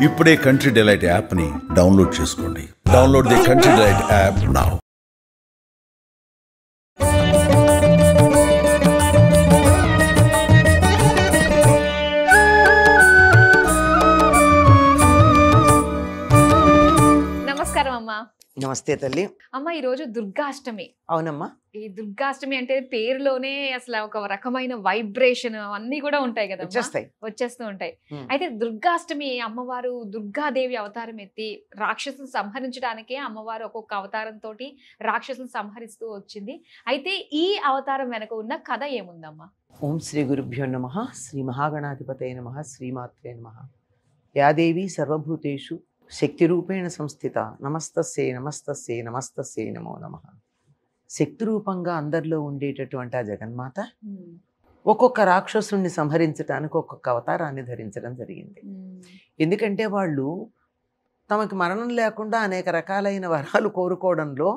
ఇప్పుడే country delight యాప్ని download చేసుకోండి. Download the country delight app now. నమస్కారం అమ్మా. నమస్తే తల్లి. అమ్మ, ఈరోజు దుర్గాష్టమి. అవునమ్మా. ఈ దుర్గాష్టమి అంటే పేరులోనే అసలు ఒక రకమైన వైబ్రేషన్ అన్ని కూడా ఉంటాయి కదా, వచ్చేస్తూ ఉంటాయి. అయితే దుర్గాష్టమి అమ్మవారు దుర్గాదేవి అవతారం ఎత్తి రాక్షసులు సంహరించడానికే అమ్మవారు ఒక్కొక్క అవతారం తోటి రాక్షసులు సంహరిస్తూ వచ్చింది. అయితే ఈ అవతారం వెనక ఉన్న కథ ఏముందమ్మా? ఓం శ్రీ గురుభ్యో నమః. శ్రీ మహాగణాధిపతయ నమః. శ్రీమాత్రే నమః. యాదేవి సర్వభూతేషు శక్తి రూపేణ సంస్థిత. నమస్తస్యై నమస్తస్యై నమస్తస్యై నమో నమః. శక్తి రూపంగా అందరిలో ఉండేటటువంటి ఆ జగన్మాత ఒక్కొక్క రాక్షసుని సంహరించడానికి ఒక్కొక్క అవతారాన్ని ధరించడం జరిగింది. ఎందుకంటే వాళ్ళు తమకి మరణం లేకుండా అనేక రకాలైన వరాలు కోరుకోవడంలో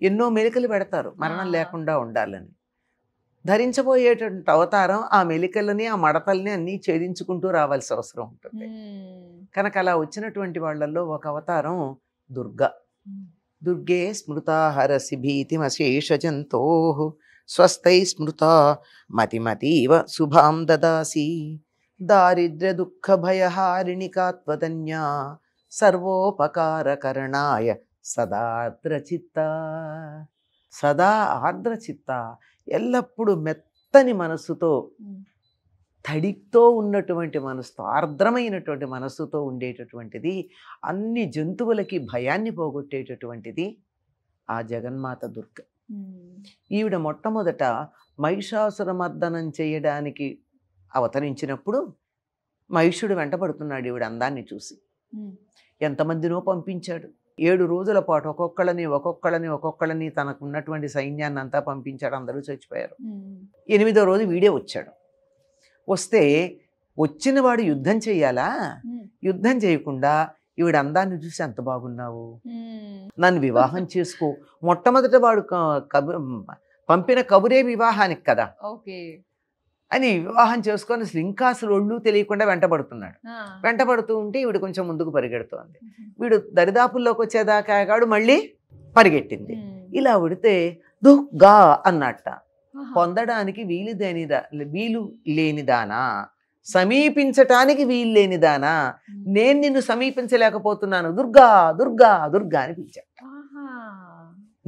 ఎన్నో మెలికలు పెడతారు మరణం లేకుండా ఉండాలని. ధరించబోయేటువంటి అవతారం ఆ మెలికలని ఆ మడతల్ని అన్నీ ఛేదించుకుంటూ రావాల్సిన అవసరం ఉంటుంది. కనుక అలా వచ్చినటువంటి వాళ్ళల్లో ఒక అవతారం దుర్గా. దుర్గే స్మృతా హరసి భీతిమశేషజంతో స్వస్థై స్మృతా మతిమతీవ శుభాం దదాసి దారిద్ర్య దుఃఖ భయహారిణికాత్వదన్యా సర్వోపకారకరణాయ సదార్ద్రచిత్త. సదా ఆర్ద్రచిత్త, ఎల్లప్పుడూ మెత్తని మనస్సుతో, తడితో ఉన్నటువంటి మనసుతో, ఆర్ద్రమైనటువంటి మనస్సుతో ఉండేటటువంటిది, అన్ని జంతువులకి భయాన్ని పోగొట్టేటటువంటిది ఆ జగన్మాత దుర్గ. ఈవిడ మొట్టమొదట మహిషాసురమర్దనం చేయడానికి అవతరించినప్పుడు మహిషుడు వెంటబడుతున్నాడు ఈవిడ అందాన్ని చూసి. ఎంతమందినో పంపించాడు. 7 రోజుల పాటు ఒక్కొక్కళ్ళని తనకు ఉన్నటువంటి సైన్యాన్ని అంతా పంపించాడు. అందరూ చచ్చిపోయారు. 8వ రోజు వీడే వచ్చాడు. వస్తే వచ్చిన వాడు యుద్ధం చెయ్యాలా? యుద్ధం చేయకుండా ఈవిడ అందాన్ని చూసి ఎంత బాగున్నావు, నన్ను వివాహం చేసుకో. మొట్టమొదట వాడు పంపిన కబురే వివాహానికి కదా అని వివాహం చేసుకొని ఇంకా ఒళ్ళు తెలియకుండా వెంటబడుతున్నాడు. వెంటబడుతూ ఉంటే ఈవిడ కొంచెం ముందుకు పరిగెడుతోంది. వీడు దరిదాపుల్లోకి వచ్చేదాకాగాడు, మళ్ళీ పరిగెట్టింది. ఇలా ఉడితే దుర్గా అన్నట్ట. పొందడానికి వీలు లేనిదానా, సమీపించటానికి వీలు లేనిదానా, నేను నిన్ను సమీపించలేకపోతున్నాను, దుర్గా దుర్గా దుర్గా అని పిలిచాట.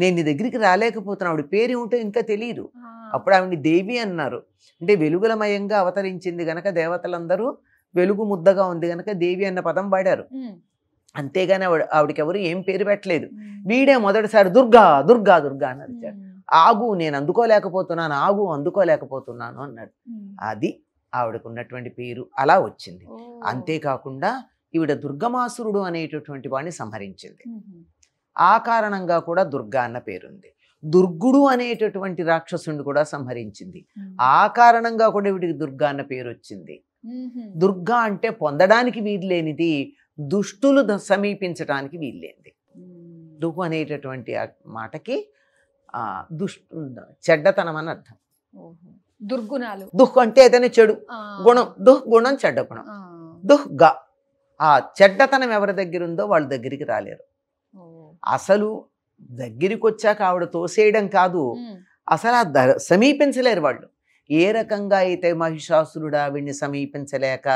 నేను నీ దగ్గరికి రాలేకపోతున్నా. ఆవిడ పేరు ఏమిటో ఇంకా తెలియదు. అప్పుడు ఆవిడ్ని దేవి అన్నారు. అంటే వెలుగులమయంగా అవతరించింది గనక దేవతలందరూ వెలుగు ముద్దగా ఉంది గనక దేవి అన్న పదం వాడారు. అంతేగాని ఆవిడకి ఎవరు ఏం పేరు పెట్టలేదు. వీడే మొదటిసారి దుర్గా దుర్గా దుర్గా అని అరిచాడు. ఆగు, నేను అందుకోలేకపోతున్నాను, ఆగు అందుకోలేకపోతున్నాను అన్నాడు. అది ఆవిడకు ఉన్నటువంటి పేరు, అలా వచ్చింది. అంతేకాకుండా ఈవిడ దుర్గమాసురుడు అనేటటువంటి వాడిని సంహరించింది. ఆ కారణంగా కూడా దుర్గా అన్న పేరుంది. దుర్గుడు అనేటటువంటి రాక్షసుని కూడా సంహరించింది. ఆ కారణంగా కూడా వీడికి దుర్గా అన్న పేరు వచ్చింది. దుర్గా అంటే పొందడానికి వీల్లేనిది, దుష్టులు సమీపించడానికి వీల్లేనిది. దుఃఖు అనేటటువంటి మాటకి చెడ్డతనం అని అర్థం. దుర్గుణాలు. దుఃఖ అంటే ఏదైనా చెడు గుణం, దుఃగుణం చెడ్డ గుణం. దుఃగా, ఆ చెడ్డతనం ఎవరి దగ్గర ఉందో వాళ్ళ దగ్గరికి రాలేరు. అసలు దగ్గరికి వచ్చాక ఆవిడ తోసేయడం కాదు, అసలు సమీపించలేరు వాళ్ళు. ఏ రకంగా అయితే మహిషాసురుడు ఆవిడ్ని సమీపించలేక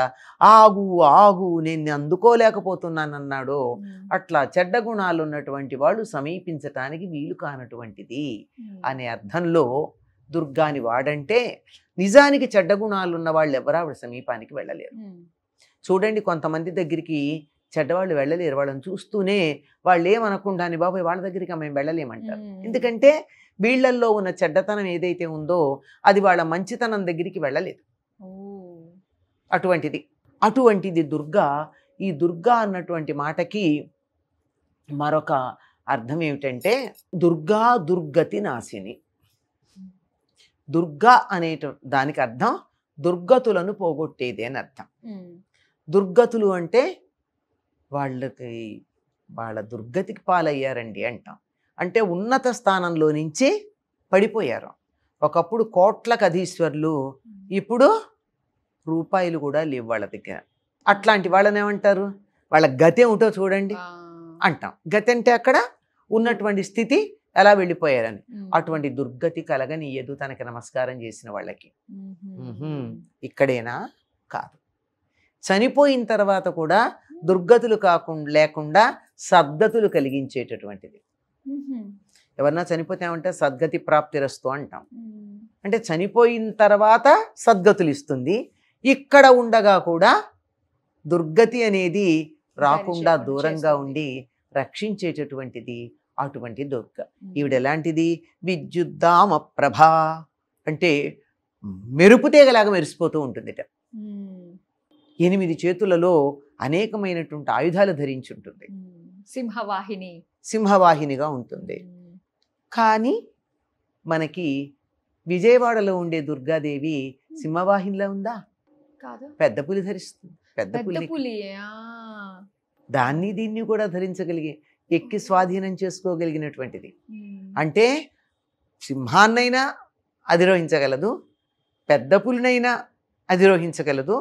ఆగు ఆగు నేను అందుకోలేకపోతున్నానన్నాడో, అట్లా చెడ్డ గుణాలు ఉన్నటువంటి వాళ్ళు సమీపించటానికి వీలు కానటువంటిది అనే అర్థంలో దుర్గాని వాడంటే, నిజానికి చెడ్డ గుణాలు ఉన్న వాళ్ళు ఎవరు ఆవిడ సమీపానికి వెళ్ళలేరు. చూడండి, కొంతమంది దగ్గరికి చెడ్డవాళ్ళు వెళ్ళలేరు. వాళ్ళని చూస్తూనే వాళ్ళు ఏమనకుండాని బాబాయ్ వాళ్ళ దగ్గరికి మేము వెళ్ళలేమంటారు. ఎందుకంటే వీళ్ళల్లో ఉన్న చెడ్డతనం ఏదైతే ఉందో అది వాళ్ళ మంచితనం దగ్గరికి వెళ్ళలేదు. అటువంటిది దుర్గా. ఈ దుర్గా అన్నటువంటి మాటకి మరొక అర్థం ఏమిటంటే, దుర్గా దుర్గతి నాశిని. దుర్గా అనే దానికి అర్థం దుర్గతులను పోగొట్టేది అని అర్థం. దుర్గతులు అంటే వాళ్ళ దుర్గతికి పాలయ్యారండి అంటాం. అంటే ఉన్నత స్థానంలో నుంచి పడిపోయారు. ఒకప్పుడు కోట్లకు అధీశ్వరులు, ఇప్పుడు రూపాయలు కూడా లేవు వాళ్ళ దగ్గర. అట్లాంటి వాళ్ళని ఏమంటారు? వాళ్ళ గతి ఏమిటో చూడండి అంటాం. గతి అంటే అక్కడ ఉన్నటువంటి స్థితి ఎలా వెళ్ళిపోయారని. అటువంటి దుర్గతి కలగనీయదు తనకి నమస్కారం చేసిన వాళ్ళకి. ఇక్కడేనా? కాదు. చనిపోయిన తర్వాత కూడా దుర్గతులు లేకుండా సద్గతులు కలిగించేటటువంటిది. ఎవరన్నా చనిపోతే ఏమంటే సద్గతి ప్రాప్తిరస్తు అంటాం. అంటే చనిపోయిన తర్వాత సద్గతులు ఇస్తుంది. ఇక్కడ ఉండగా కూడా దుర్గతి అనేది రాకుండా దూరంగా ఉండి రక్షించేటటువంటిది అటువంటి దుర్గ. ఈవిడ ఎలాంటిది? విద్యుద్ధామ ప్రభ అంటే మెరుపు తీగలాగా మెరిసిపోతూ ఉంటుందిట. 8 చేతులలో అనేకమైనటువంటి ఆయుధాలు ధరించి ఉంటుంది. సింహవాహినిగా ఉంటుంది. కానీ మనకి విజయవాడలో ఉండే దుర్గాదేవి సింహవాహినిలో ఉందా? పెద్ద పులి ధరిస్తుంది. పెద్ద పులి దాన్ని దీన్ని కూడా ధరించగలిగి ఎక్కి స్వాధీనం చేసుకోగలిగినటువంటిది. అంటే సింహాన్నైనా అధిరోహించగలదు, పెద్ద పులినైనా అధిరోహించగలదు.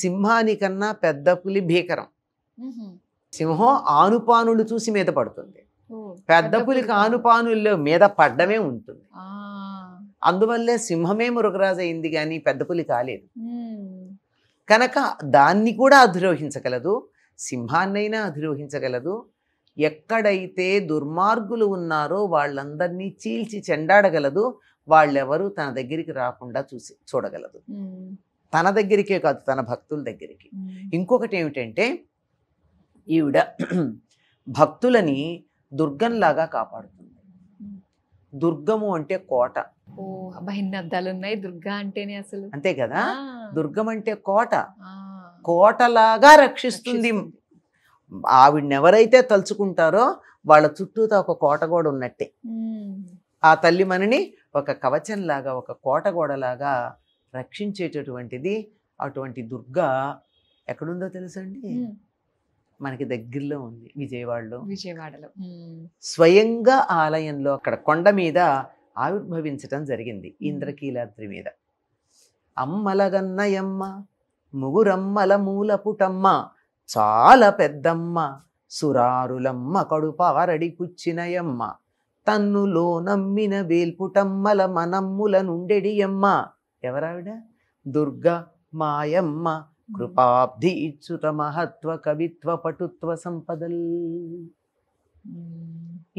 సింహానికన్నా పెద్ద పులి భీకరం. సింహం ఆనుపానులు చూసి మీద పడుతుంది, పెద్ద పులికి ఆనుపానుల్లో మీద పడ్డమే ఉంటుంది. అందువల్లే సింహమే మృగరాజు అయింది కానీ పెద్ద పులి కాలేదు. కనుక దాన్ని కూడా అధిరోహించగలదు, సింహాన్నైనా అధిరోహించగలదు. ఎక్కడైతే దుర్మార్గులు ఉన్నారో వాళ్ళందరినీ చీల్చి చెండాడగలదు. వాళ్ళెవరూ తన దగ్గరికి రాకుండా చూడగలదు. తన దగ్గరికే కాదు, తన భక్తుల దగ్గరికి. ఇంకొకటి ఏమిటంటే ఈవిడ భక్తులని దుర్గంలాగా కాపాడుతుంది. దుర్గము అంటే కోట. ఉన్నాయి దుర్గా అంటేనే అసలు. అంతే కదా, దుర్గం అంటే కోట. కోటలాగా రక్షిస్తుంది. ఆవిడని ఎవరైతే తలుచుకుంటారో వాళ్ళ చుట్టూతో ఒక కోట గోడ ఉన్నట్టే. ఆ తల్లి మనని ఒక కవచంలాగా, ఒక కోట గోడలాగా రక్షించేటటువంటిది. అటువంటి దుర్గా ఎక్కడుందో తెలుసండి? మనకి దగ్గరలో ఉంది, విజయవాడలో. స్వయంగా ఆలయంలో అక్కడ కొండ మీద ఆవిర్భవించటం జరిగింది, ఇంద్రకీలాద్రి మీద. అమ్మలగన్నయమ్మ ముగురమ్మల మూలపుటమ్మ చాలా పెద్దమ్మ సురారులమ్మ కడుపారడి పుచ్చినయమ్మ తన్నులో నమ్మిన వేల్పుటమ్మల మనమ్ముల నుండెడియమ్మ. ఎవరావిడ? దుర్గా మాయమ్మ కృపాబ్ధి ఇచ్చుత మహత్వ కవిత్వ పటుత్వ సంపదల్.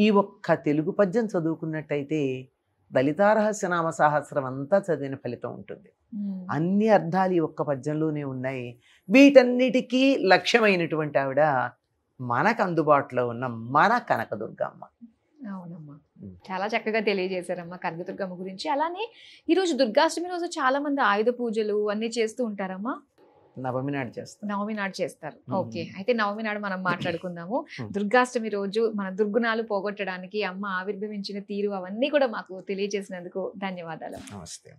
ఈ ఒక్క తెలుగు పద్యం చదువుకున్నట్టయితే లలితారహస్యనామ సహస్రం అంతా చదివిన ఫలితం ఉంటుంది. అన్ని అర్థాలు ఈ ఒక్క పద్యంలోనే ఉన్నాయి. వీటన్నిటికీ లక్ష్యమైనటువంటి ఆవిడ మనకు అందుబాటులో ఉన్న మన కనకదుర్గమ్మ. అవునమ్మా, చాలా చక్కగా తెలియజేశారమ్మా కనకదుర్గమ్మ గురించి. అలానే ఈరోజు దుర్గాష్టమి రోజు చాలా మంది ఆయుధ పూజలు అన్ని చేస్తూ ఉంటారమ్మా. నవమి నాడు చేస్తారు. ఓకే, అయితే నవమి నాడు మనం మాట్లాడుకుందాము. దుర్గాష్టమి రోజు మన దుర్గుణాలు పోగొట్టడానికి అమ్మ ఆవిర్భవించిన తీరు అవన్నీ కూడా మాకు తెలియజేసినందుకు ధన్యవాదాలు. నమస్తే.